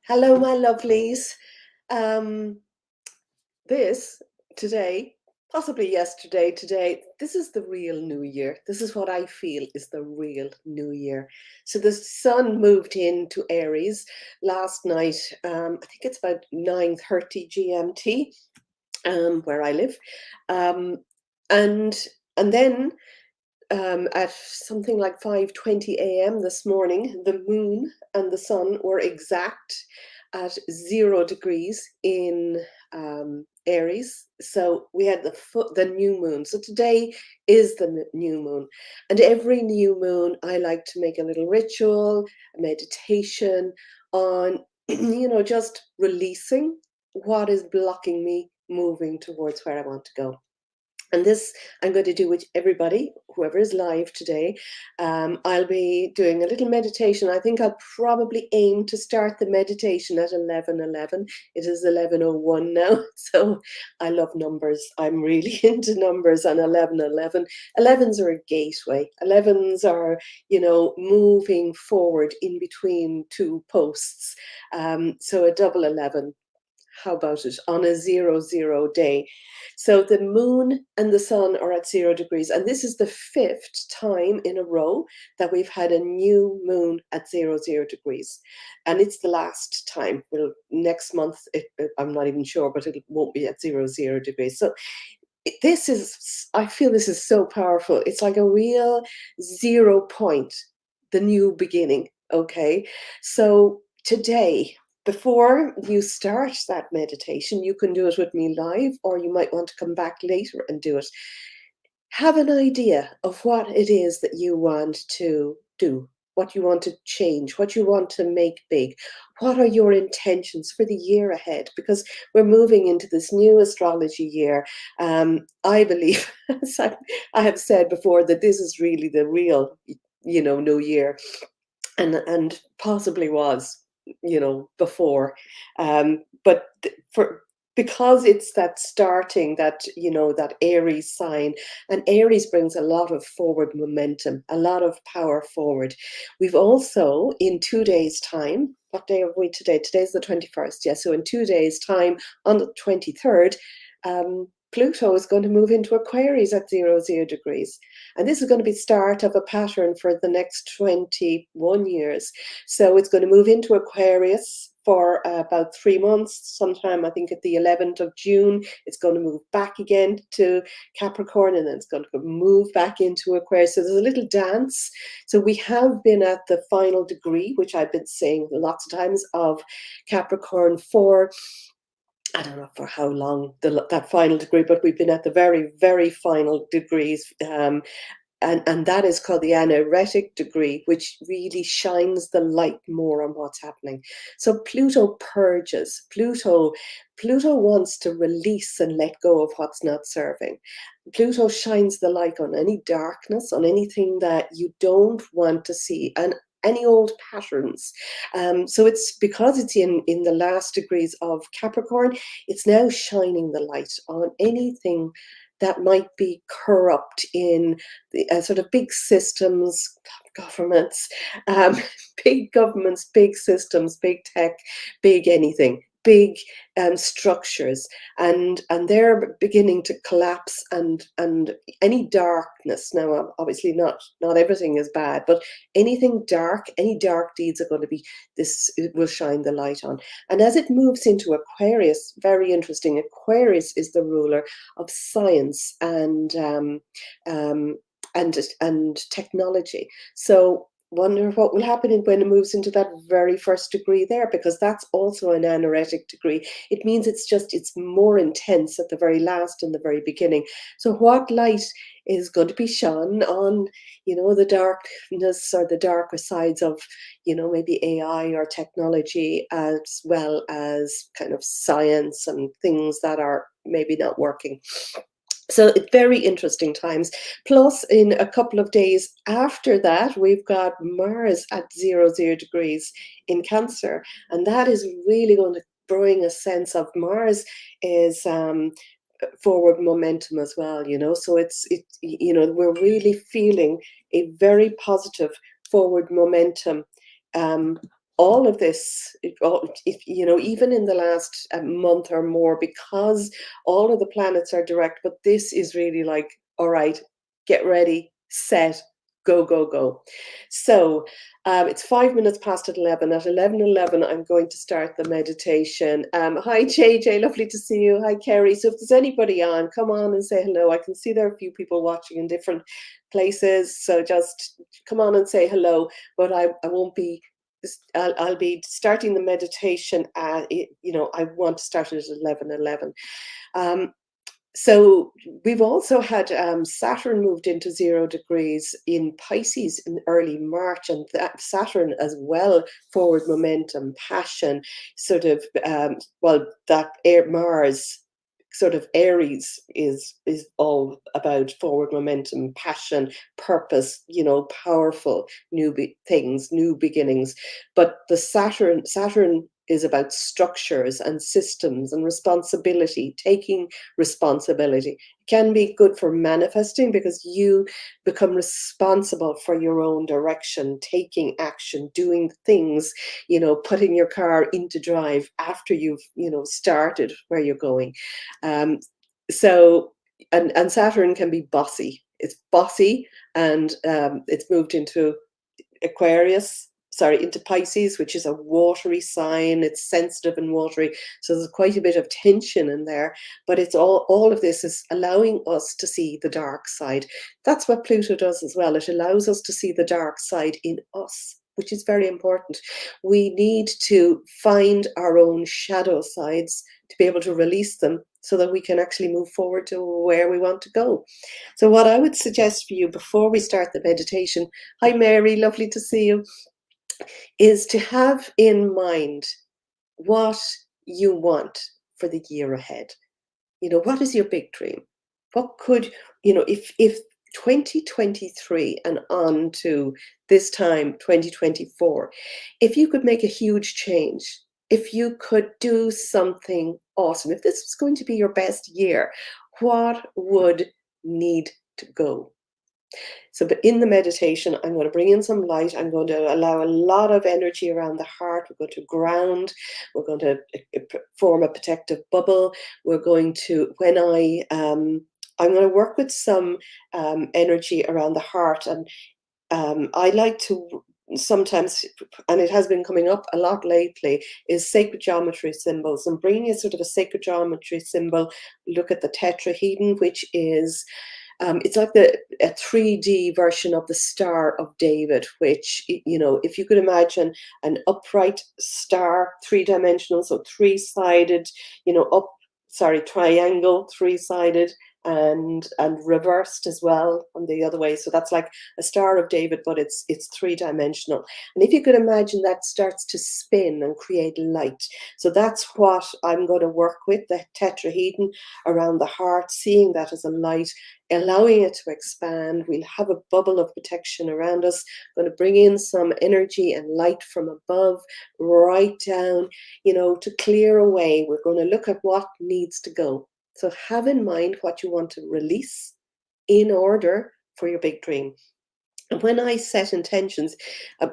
Hello, my lovelies. Um, this today, possibly yesterday, today, this is the real new year. This is what I feel is the real new year. So the sun moved into Aries last night. I think it's about 9:30 GMT, where I live. Um, and and then at something like 5:20 a.m. this morning, the moon and the sun were exact at 0 degrees in Aries. So we had the new moon. So today is the new moon, and every new moon I like to make a little ritual, a meditation on, just releasing what is blocking me moving towards where I want to go. And this I'm going to do with everybody, whoever is live today. I'll be doing a little meditation. I think I'll probably aim to start the meditation at 11:11. It is 11:01 now, so I love numbers. I'm really into numbers, and 11:11. 11s are a gateway. 11s are, moving forward in between two posts. So a double 11. How about it on a 00 day? So the moon and the sun are at 0 degrees, and this is the fifth time in a row that we've had a new moon at 00 degrees, and it's the last time. Well, next month, I'm not even sure, but it won't be at 00 degrees. So I feel this is so powerful. It's like a real 0 point, the new beginning. Okay, so today, before you start that meditation, you can do it with me live, or you might want to come back later and do it. Have an idea of what it is that you want to do, what you want to change, what you want to make big. What are your intentions for the year ahead? Because we're moving into this new astrology year. I believe, as I have said before, that this is really the real, new year, and possibly was, before. But for because it's that starting, that that Aries sign, and Aries brings a lot of forward momentum, a lot of power forward. We've also, in 2 days time, what day are we today? Today's the 21st. Yeah, so in 2 days time, on the 23rd, Pluto is going to move into Aquarius at 00 degrees. And this is going to be the start of a pattern for the next 21 years. So it's going to move into Aquarius for about 3 months, sometime I think at the 11th of June. It's going to move back again to Capricorn, and then it's going to move back into Aquarius. So there's a little dance. So we have been at the final degree, which I've been saying lots of times, of Capricorn for, I don't know for how long, that final degree, but we've been at the very, very final degrees. And that is called the anaretic degree, which really shines the light more on what's happening. So Pluto purges. Pluto wants to release and let go of what's not serving. Pluto shines the light on any darkness, on anything that you don't want to see, and any old patterns. So it's because it's in the last degrees of Capricorn, it's now shining the light on anything that might be corrupt in the sort of big systems, governments, um, big governments, big systems, big tech, big anything, big structures, and they're beginning to collapse, and any darkness. Now, obviously, not everything is bad, but anything dark, any dark deeds are going to be, this it will shine the light on. And as it moves into Aquarius, very interesting. Aquarius is the ruler of science and technology. So wonder what will happen when it moves into that very first degree there, because that's also an anaretic degree. It means it's more intense at the very last and the very beginning. So what light is going to be shone on, the darkness or the darker sides of, maybe AI or technology, as well as kind of science and things that are maybe not working. So very interesting times. Plus, in a couple of days after that, we've got Mars at 00 degrees in Cancer. And that is really going to bring a sense of, Mars is forward momentum as well, So we're really feeling a very positive forward momentum all of this, if, you know, even in the last month or more, because all of the planets are direct, but this is really like, all right, get ready, set, go, go, go. So it's 5 minutes past 11. At 11:11, I'm going to start the meditation. Hi, JJ, lovely to see you. Hi, Kerry. So if there's anybody on, come on and say hello. I can see there are a few people watching in different places, so just come on and say hello. But I won't be. I'll be starting the meditation at, you know, I want to start it at 11:11. So we've also had Saturn moved into 0 degrees in Pisces in early March, and that Saturn as well, forward momentum, passion, sort of, well, that Mars sort of Aries is all about forward momentum, passion, purpose, you know, powerful new things, new beginnings. But the Saturn is about structures and systems and responsibility, taking responsibility. It can be good for manifesting because you become responsible for your own direction, taking action, doing things, you know, putting your car into drive after you've, you know, started where you're going. Um, so, and Saturn can be bossy. It's bossy, and it's moved into Aquarius, sorry, into Pisces, which is a watery sign. It's sensitive and watery, so there's quite a bit of tension in there. But it's all of this is allowing us to see the dark side. That's what Pluto does as well. It allows us to see the dark side in us, which is very important. We need to find our own shadow sides to be able to release them so that we can actually move forward to where we want to go. So what I would suggest for you before we start the meditation, hi Mary, lovely to see you, is to have in mind what you want for the year ahead. You know, what is your big dream? What could, you know, if 2023 and on to this time, 2024, if you could make a huge change, if you could do something awesome, if this was going to be your best year, what would need to go? So, but in the meditation, I'm going to bring in some light. I'm going to allow a lot of energy around the heart. We're going to ground. We're going to form a protective bubble. We're going to, I'm going to work with some energy around the heart. And I like to sometimes, and it has been coming up a lot lately, is sacred geometry symbols. And bringing a sort of a sacred geometry symbol, look at the tetrahedron, which is it's like a 3D version of the Star of David, which, you know, if you could imagine an upright star, three-dimensional, so three-sided, you know, triangle, three-sided, and reversed as well on the other way. So that's like a Star of David, but it's three-dimensional. And if you could imagine, that starts to spin and create light. So that's what I'm going to work with, the tetrahedron around the heart, seeing that as a light, allowing it to expand. We'll have a bubble of protection around us. I'm going to bring in some energy and light from above, right down, you know, to clear away. We're going to look at what needs to go. So have in mind what you want to release in order for your big dream. And when I set intentions,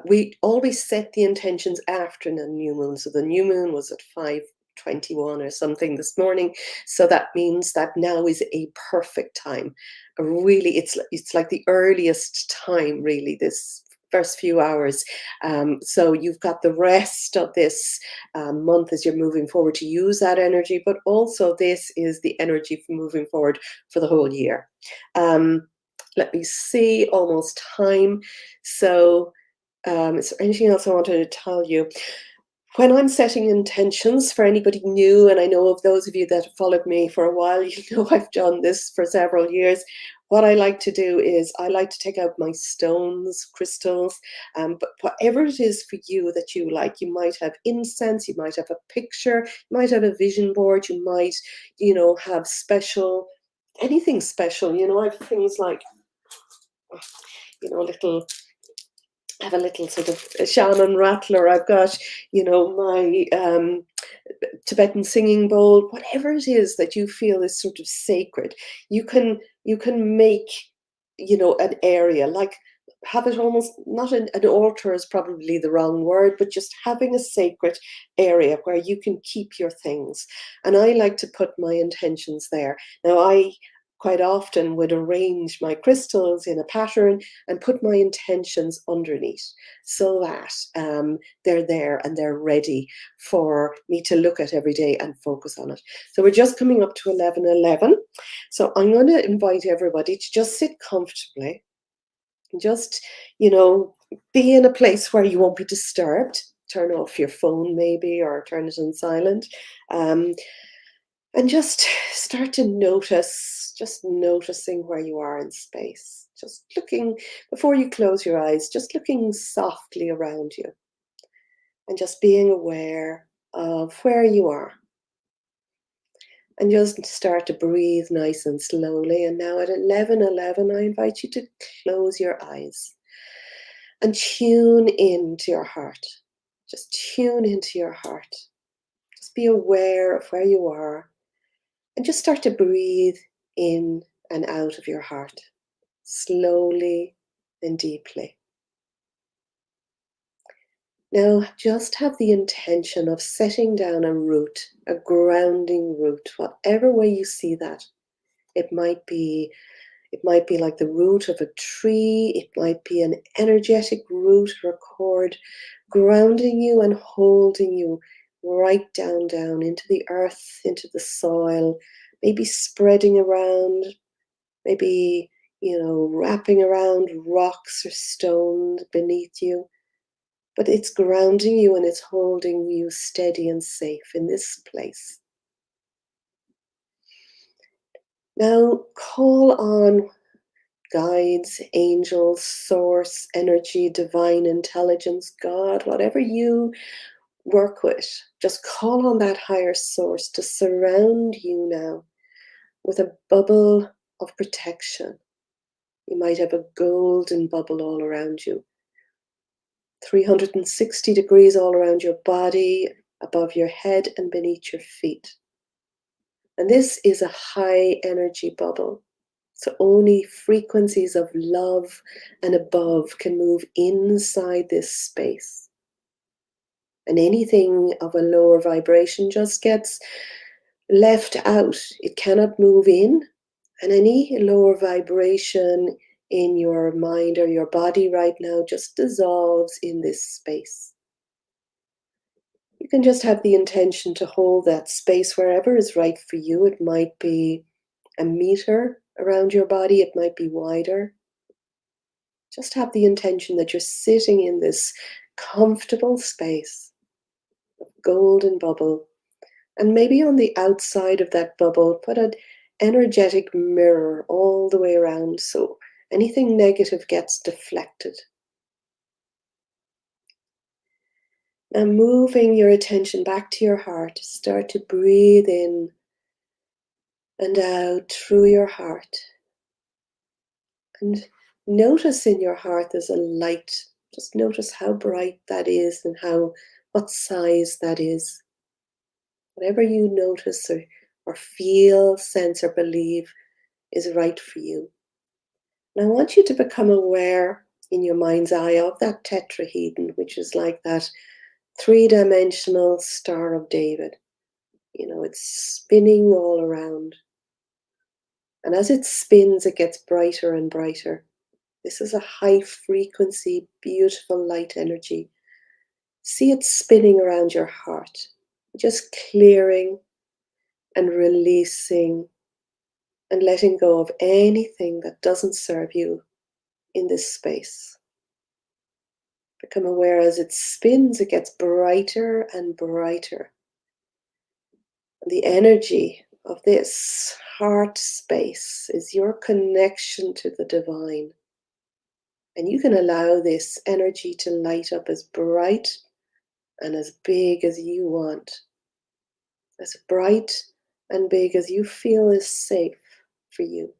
we always set the intentions after the new moon. So the new moon was at 5:21 or something this morning. So that means that now is a perfect time. Really, it's like the earliest time, really, this first few hours. So you've got the rest of this month as you're moving forward to use that energy, but also this is the energy for moving forward for the whole year. Let me see, almost time. So is there anything else I wanted to tell you? When I'm setting intentions for anybody new, and I know of those of you that have followed me for a while, you know I've done this for several years. What I like to do is I like to take out my stones, crystals, but whatever it is for you that you like. You might have incense, you might have a picture, you might have a vision board, you might, you know, have anything special. You know, I have things like, you know, I have a little sort of a Shannon rattler. I've got, you know, my Tibetan singing bowl. Whatever it is that you feel is sort of sacred, you can make, you know, an area. Like have it almost not an altar is probably the wrong word, but just having a sacred area where you can keep your things. And I like to put my intentions there. Now, I quite often would arrange my crystals in a pattern and put my intentions underneath so that they're there and they're ready for me to look at every day and focus on it. So we're just coming up to 11:11. So I'm going to invite everybody to just sit comfortably. Just, be in a place where you won't be disturbed. Turn off your phone maybe or turn it on silent. Um, and just start to notice, just noticing where you are in space. Just looking, before you close your eyes, just looking softly around you and just being aware of where you are. And just start to breathe nice and slowly. And now at 11:11, I invite you to close your eyes and tune into your heart. Just tune into your heart. Just be aware of where you are and just start to breathe in and out of your heart slowly and deeply. Now, just have the intention of setting down a root, a grounding root, whatever way you see that. It might be It might be like the root of a tree. It might be an energetic root or cord grounding you and holding you right down into the earth, into the soil, maybe spreading around, maybe, wrapping around rocks or stones beneath you. But it's grounding you and it's holding you steady and safe in this place. Now call on guides, angels, source, energy, divine intelligence, God, whatever you work with, just call on that higher source to surround you now with a bubble of protection. You might have a golden bubble all around you, 360 degrees all around your body, above your head and beneath your feet. And this is a high energy bubble. So only frequencies of love and above can move inside this space. And anything of a lower vibration just gets left out. It cannot move in. And any lower vibration in your mind or your body right now just dissolves in this space. You can just have the intention to hold that space wherever is right for you. It might be a meter around your body, it might be wider. Just have the intention that you're sitting in this comfortable space, golden bubble. And maybe on the outside of that bubble, put an energetic mirror all the way around so anything negative gets deflected. Now, moving your attention back to your heart, start to breathe in and out through your heart. And notice in your heart there's a light. Just notice how bright that is and what size that is. Whatever you notice or feel, sense, or believe is right for you. And I want you to become aware in your mind's eye of that tetrahedron, which is like that three-dimensional Star of David. It's spinning all around. And as it spins, it gets brighter and brighter. This is a high frequency, beautiful light energy. See it spinning around your heart, just clearing and releasing and letting go of anything that doesn't serve you in this space. Become aware as it spins, it gets brighter and brighter. The energy of this heart space is your connection to the divine. And you can allow this energy to light up as bright and as big as you want. As bright and big as you feel is safe for you.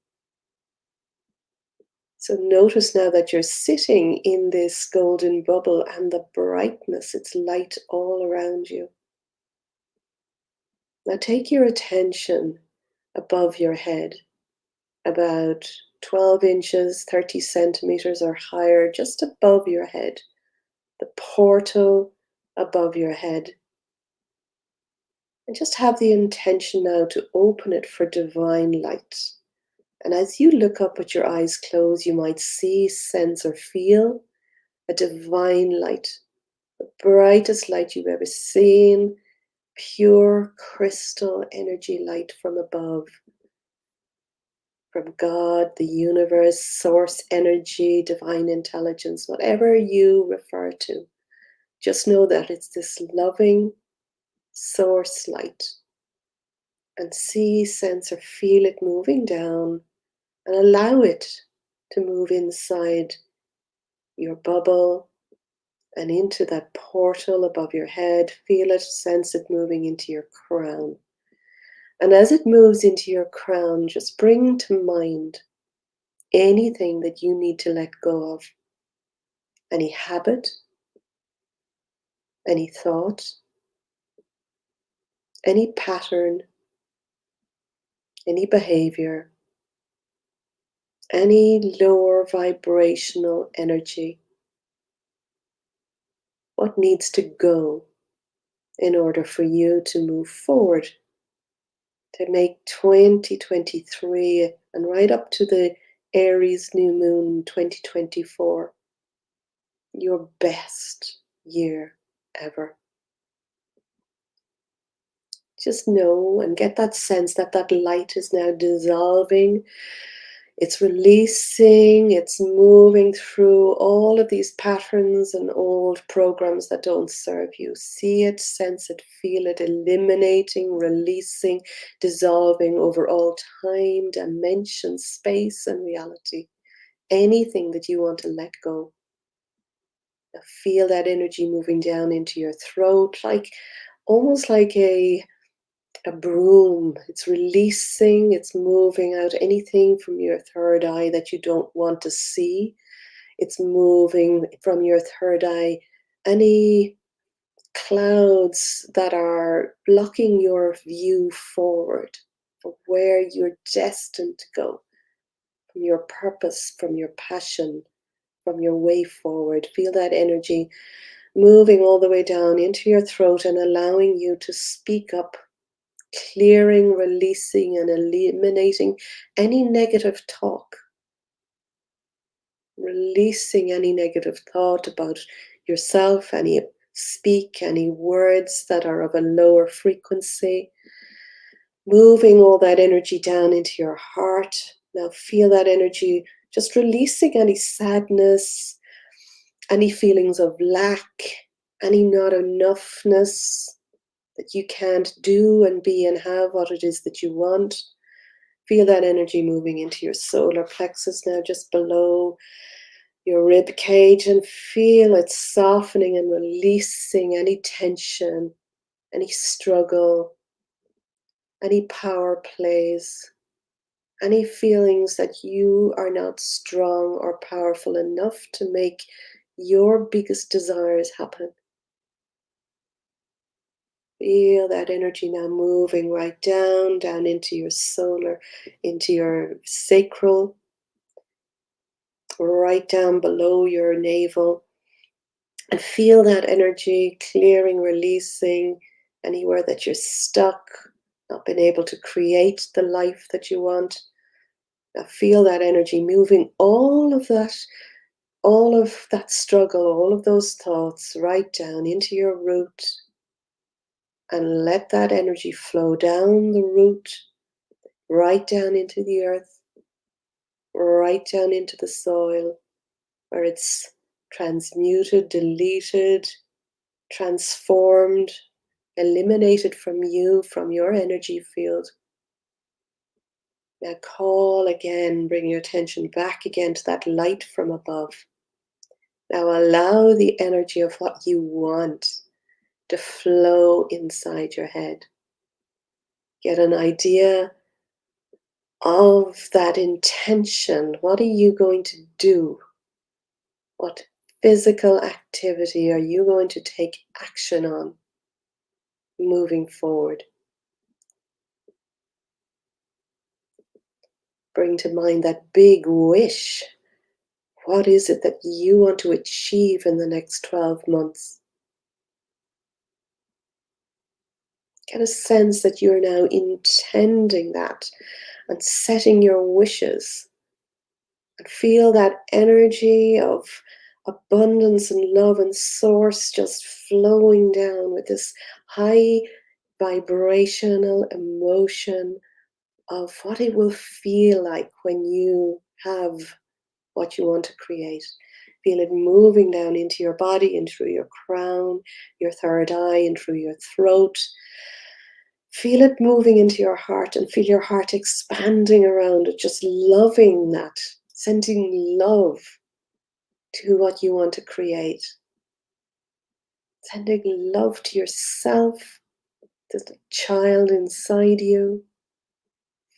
So notice now that you're sitting in this golden bubble and the brightness, it's light all around you. Now take your attention above your head, about 12 inches, 30 centimeters or higher, just above your head, the portal above your head. And just have the intention now to open it for divine light. And as you look up with your eyes closed, you might see, sense, or feel a divine light, the brightest light you've ever seen, pure crystal energy light from above, from God, the universe, source energy, divine intelligence, whatever you refer to. Just know that it's this loving source light. And see, sense, or feel it moving down, and allow it to move inside your bubble and into that portal above your head. Feel it, sense it moving into your crown. And as it moves into your crown, just bring to mind anything that you need to let go of. Any habit, any thought, any pattern, any behavior, any lower vibrational energy. What needs to go in order for you to move forward, to make 2023 and right up to the Aries New Moon 2024 your best year ever. Just know and get that sense that that light is now dissolving. It's releasing, it's moving through all of these patterns and old programs that don't serve you. See it, sense it, feel it, eliminating, releasing, dissolving over all time, dimension, space, and reality. Anything that you want to let go. Now feel that energy moving down into your throat, like almost like a broom. It's releasing, it's moving out anything from your third eye that you don't want to see. It's moving from your third eye any clouds that are blocking your view forward for where you're destined to go, from your purpose, from your passion, from your way forward. Feel that energy moving all the way down into your throat and allowing you to speak up, clearing, releasing, and eliminating any negative talk. Releasing any negative thought about yourself, any words that are of a lower frequency. Moving all that energy down into your heart. Now feel that energy just releasing any sadness, any feelings of lack, any not enoughness, that you can't do and be and have what it is that you want. Feel that energy moving into your solar plexus now, just below your rib cage, and feel it softening and releasing any tension, any struggle, any power plays, any feelings that you are not strong or powerful enough to make your biggest desires happen. Feel that energy now moving right down into your solar, into your sacral, right down below your navel. And feel that energy clearing, releasing anywhere that you're stuck, not been able to create the life that you want. Now feel that energy moving all of that struggle, all of those thoughts right down into your root. And let that energy flow down the root, right down into the earth, right down into the soil, where it's transmuted, deleted, transformed, eliminated from you, from your energy field. Now call again, bring your attention back again to that light from above. Now allow the energy of what you want to flow inside your head. Get an idea of that intention. What are you going to do? What physical activity are you going to take action on moving forward? Bring to mind that big wish. What is it that you want to achieve in the next 12 months? Get a sense that you're now intending that and setting your wishes. And feel that energy of abundance and love and source just flowing down with this high vibrational emotion of what it will feel like when you have what you want to create. Feel it moving down into your body and through your crown, your third eye, and through your throat. Feel it moving into your heart and feel your heart expanding around it, just loving that, sending love to what you want to create. Sending love to yourself, to the child inside you.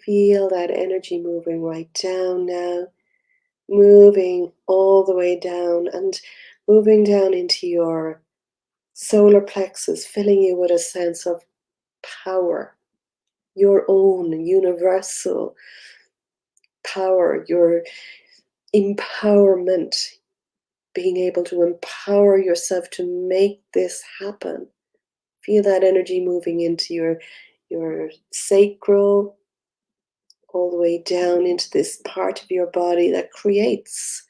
Feel that energy moving right down now, moving all the way down and moving down into your solar plexus, filling you with a sense of power, your own universal power, your empowerment, being able to empower yourself to make this happen. Feel that energy moving into your sacral, all the way down into this part of your body that creates,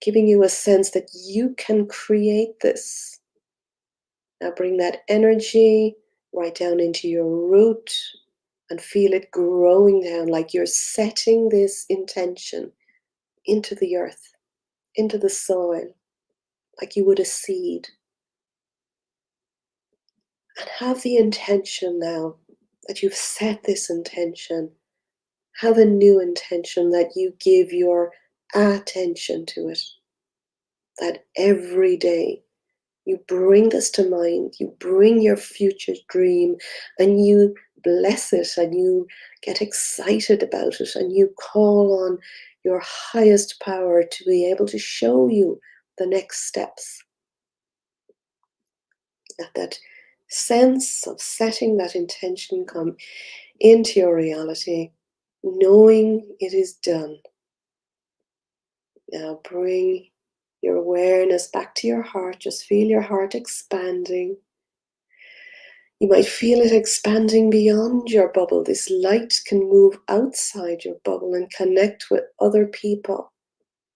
giving you a sense that you can create this. Now bring that energy right down into your root and feel it growing down like you're setting this intention into the earth, into the soil, like you would a seed. And have the intention now that you've set this intention. Have a new intention that you give your attention to it. That every day you bring this to mind, you bring your future dream and you bless it and you get excited about it and you call on your highest power to be able to show you the next steps. Let that sense of setting that intention come into your reality, knowing it is done. Now bring your awareness back to your heart. Just feel your heart expanding. You might feel it expanding beyond your bubble. This light can move outside your bubble and connect with other people.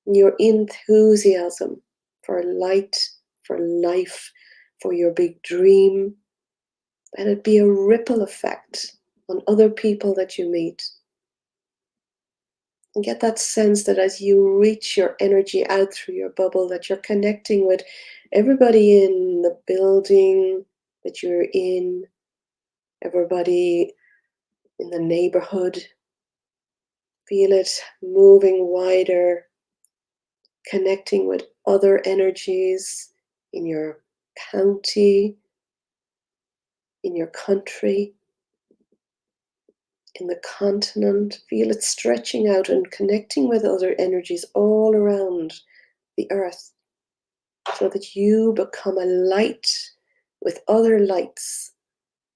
Your enthusiasm for light, for life, for your big dream. Let it be a ripple effect on other people that you meet. And get that sense that as you reach your energy out through your bubble, that you're connecting with everybody in the building that you're in, everybody in the neighborhood. Feel it moving wider, connecting with other energies in your county, in your country, in the continent. Feel it stretching out and connecting with other energies all around the earth so that you become a light with other lights,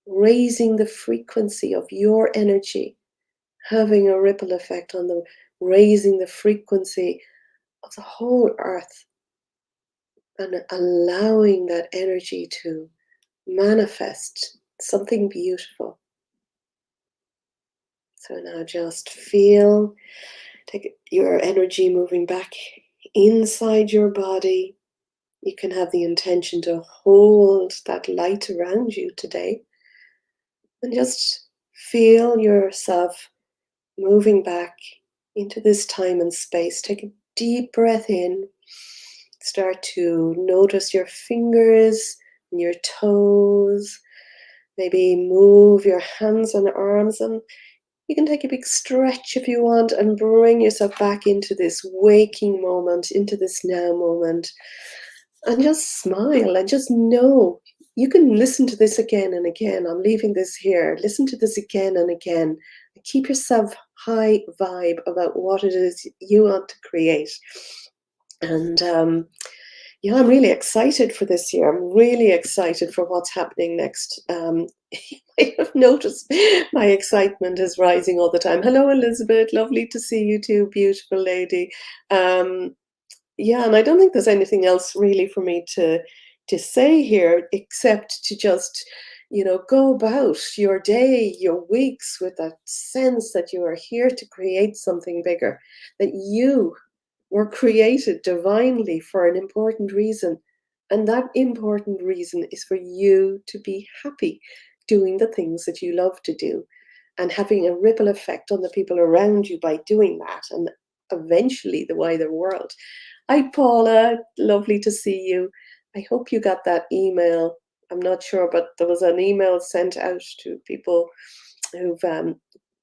raising the frequency of your energy, having a ripple effect on the raising the frequency of the whole earth and allowing that energy to manifest something beautiful. So now just feel, take your energy moving back inside your body. You can have the intention to hold that light around you today and just feel yourself moving back into this time and space. Take a deep breath in. Start to notice your fingers and your toes. Maybe move your hands and arms, and you can take a big stretch if you want and bring yourself back into this waking moment, into this now moment. And just smile and just know you can listen to this again and again. I'm leaving this here. Listen to this again and again. Keep yourself high vibe about what it is you want to create. And Yeah, I'm really excited for this year. I'm really excited for what's happening next. You might have noticed my excitement is rising all the time. Hello, Elizabeth. Lovely to see you too, beautiful lady. Um, yeah, and I don't think there's anything else really for me to say here except to just, go about your day, your weeks with that sense that you are here to create something bigger, that you were created divinely for an important reason. And that important reason is for you to be happy doing the things that you love to do and having a ripple effect on the people around you by doing that and eventually the wider world. Hi, Paula. Lovely to see you. I hope you got that email. I'm not sure, but there was an email sent out to people who've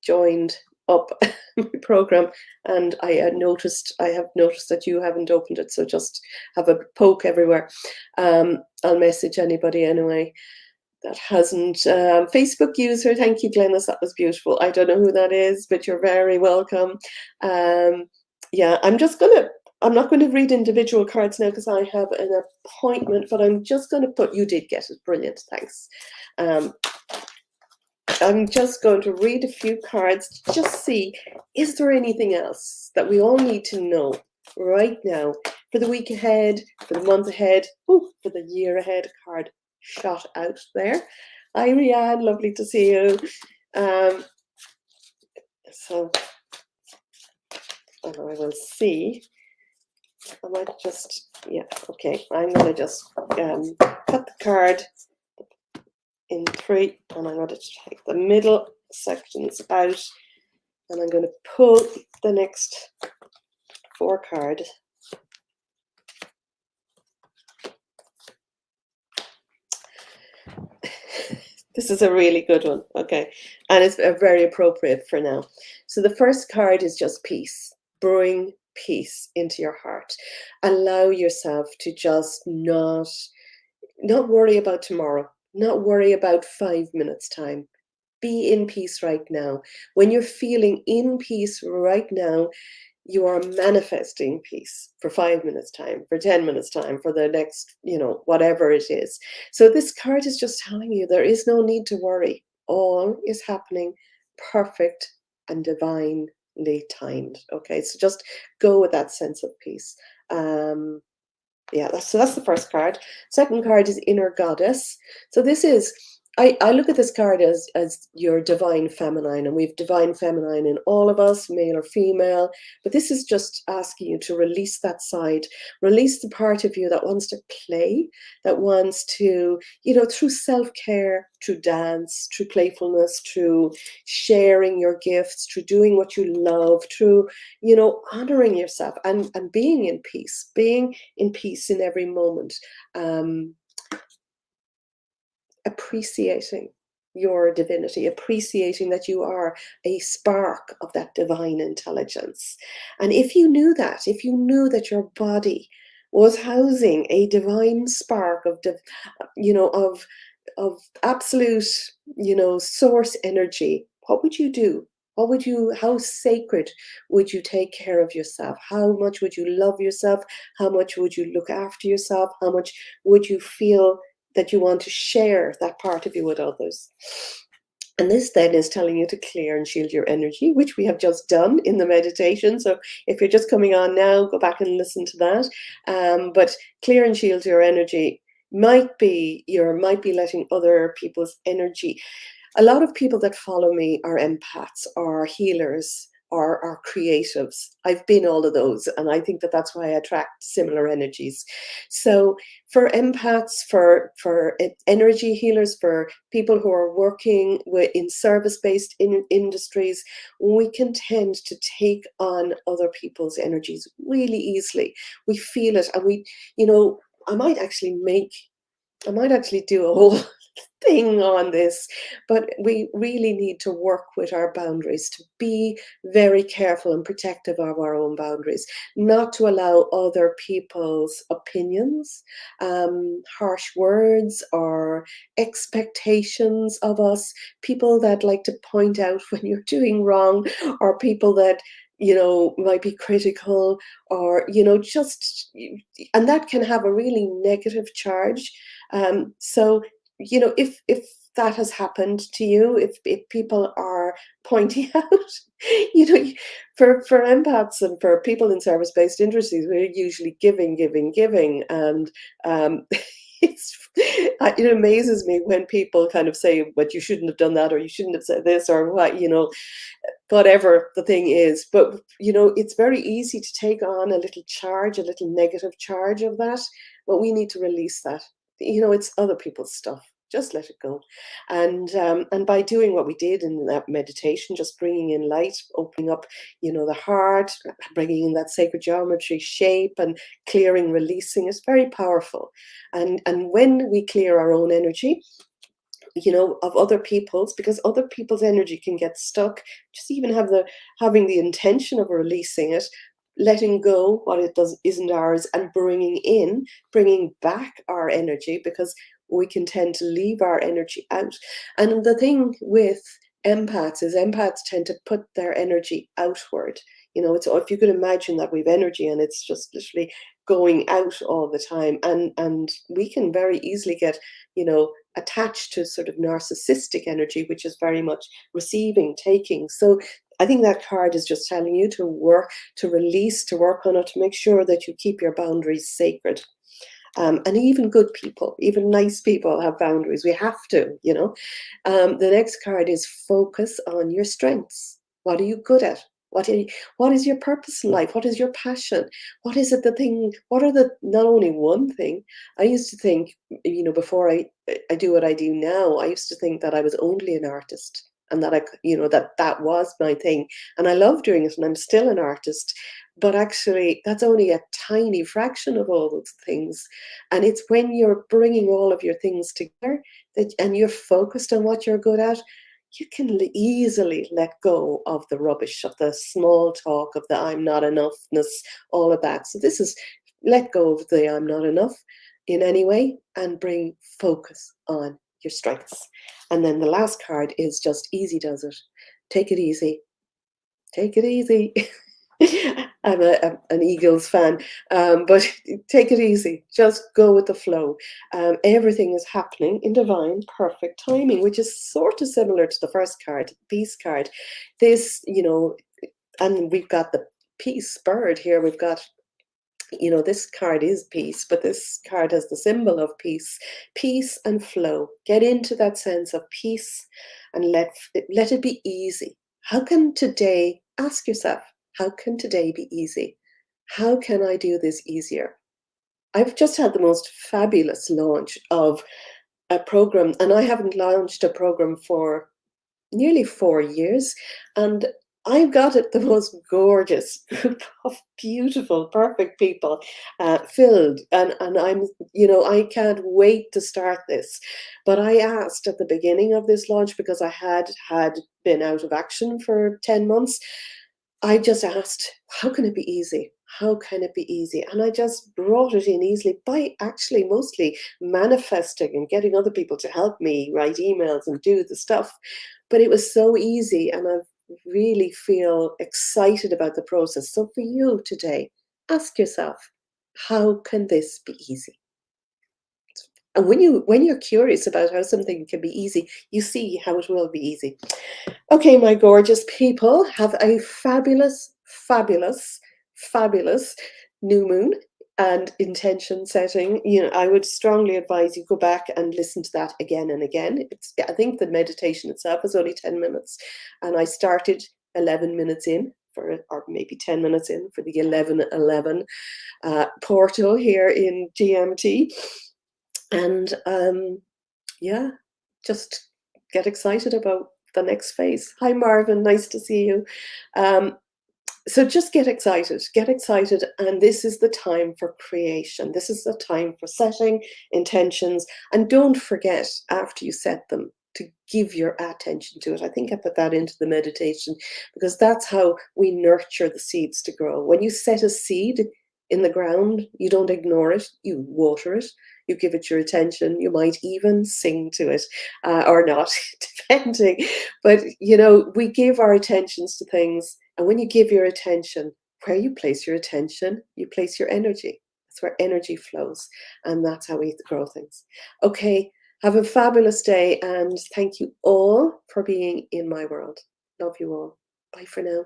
joined up my program, and I have noticed that you haven't opened it, so just have a poke everywhere. I'll message anybody anyway that hasn't. Facebook user, thank you, Glennis. That was beautiful. I don't know who that is, but you're very welcome. Yeah, I'm not going to read individual cards now because I have an appointment, but I'm just going to put, you did get it. Brilliant. Thanks. Um, I'm just going to read a few cards, just see, is there anything else that we all need to know right now for the week ahead, for the month ahead, for the year ahead? Card shot out there. Hi, Rianne, lovely to see you. So I will see. I might just, yeah, okay. I'm going to just cut the card in three, and I'm going to take the middle sections out, and I'm going to pull the next 4 cards. This is a really good one, okay, and it's very appropriate for now. So the first card is just peace. Bring peace into your heart. Allow yourself to just not worry about tomorrow, not worry about 5 minutes time. Be in peace right now. When you're feeling in peace right now, you are manifesting peace for 5 minutes time, for 10 minutes time, for the next, whatever it is. So this card is just telling you there is no need to worry. All is happening perfect and divinely timed. Okay, so just go with that sense of peace. Yeah, that's the first card. Second card is Inner Goddess. So this is, I look at this card as your divine feminine, and we've divine feminine in all of us, male or female, but this is just asking you to release that side, release the part of you that wants to play, that wants to, through self-care, through dance, through playfulness, through sharing your gifts, through doing what you love, through, honoring yourself and being in peace in every moment. Appreciating your divinity, appreciating that you are a spark of that divine intelligence. And if you knew that your body was housing a divine spark of of absolute, source energy, what would you do? How sacred would you take care of yourself? How much would you love yourself? How much would you look after yourself? How much would you feel that you want to share that part of you with others? And this then is telling you to clear and shield your energy, which we have just done in the meditation. So if you're just coming on now, go back and listen to that. But clear and shield your energy might be letting other people's energy. A lot of people that follow me are empaths, are healers, are creatives. I've been all of those, and I think that that's why I attract similar energies. So for empaths, for energy healers, for people who are working in service-based industries, we can tend to take on other people's energies really easily. We feel it, and I might actually do a whole thing on this, but we really need to work with our boundaries, to be very careful and protective of our own boundaries, not to allow other people's opinions, harsh words, or expectations of us, people that like to point out when you're doing wrong, or people that might be critical, or, just, and that can have a really negative charge. So, if that has happened to you, if people are pointing out, you know, for empaths and for people in service-based industries, we're usually giving, giving, giving, and it's it amazes me when people kind of say, "But you shouldn't have done that," or "You shouldn't have said this," or what, whatever the thing is. But, it's very easy to take on a little charge, a little negative charge of that. But we need to release that. It's other people's stuff. Just let it go. And by doing what we did in that meditation, just bringing in light, opening up, the heart, bringing in that sacred geometry shape, and clearing, releasing, is very powerful. And when we clear our own energy, of other people's, because other people's energy can get stuck. Just even having the intention of releasing it, letting go what it does isn't ours, and bringing back our energy, because we can tend to leave our energy out. And the thing with empaths is empaths tend to put their energy outward. It's, if you could imagine that we've energy and it's just literally going out all the time, and we can very easily get, attached to sort of narcissistic energy, which is very much receiving, taking. So I think that card is just telling you to work, to release, to work on it, to make sure that you keep your boundaries sacred. And even good people, even nice people have boundaries. We have to, The next card is focus on your strengths. What are you good at? What is your purpose in life? What is your passion? What is it the thing? What are the, not only one thing. I used to think, before I do what I do now, I used to think that I was only an artist, and that that was my thing. And I love doing it, and I'm still an artist. But actually, that's only a tiny fraction of all those things. And it's when you're bringing all of your things together, and you're focused on what you're good at, you can easily let go of the rubbish, of the small talk, of the I'm not enoughness, all of that. So this is, let go of the I'm not enough in any way, and bring focus on your strengths. And then the last card is just easy does it. Take it easy. Take it easy. I'm an Eagles fan, but take it easy. Just go with the flow. Everything is happening in divine, perfect timing, which is sort of similar to the first card, peace card. This, and we've got the peace bird here. We've got, this card is peace, but this card has the symbol of peace and flow. Get into that sense of peace, and let it be easy. How can today, ask yourself, how can today be easy? How can I do this easier? I've just had the most fabulous launch of a program, and I haven't launched a program for nearly 4 years, and I've got it the most gorgeous group of beautiful, perfect people, filled, and I can't wait to start this. But I asked at the beginning of this launch, because I had been out of action for 10 months. I just asked, how can it be easy? How can it be easy? And I just brought it in easily by actually mostly manifesting and getting other people to help me write emails and do the stuff. But it was so easy, and I really feel excited about the process. So for you today, ask yourself, how can this be easy? And when you're curious about how something can be easy, you see how it will be easy. Okay, my gorgeous people, have a fabulous, fabulous, fabulous new moon and intention setting. I would strongly advise you go back and listen to that again and again. I think the meditation itself is only 10 minutes, and I started 11 minutes in or maybe 10 minutes in for the 11:11 portal here in GMT. And yeah, just get excited about the next phase. Hi, Marvin. Nice to see you. So just get excited. And this is the time for creation. This is the time for setting intentions. And don't forget, after you set them, to give your attention to it. I think I put that into the meditation, because that's how we nurture the seeds to grow. When you set a seed in the ground, you don't ignore it, you water it, you give it your attention, you might even sing to it, or not, depending. But, we give our attentions to things And when you give your attention, where you place your attention, you place your energy. That's where energy flows. And that's how we grow things. Okay, have a fabulous day. And thank you all for being in my world. Love you all. Bye for now.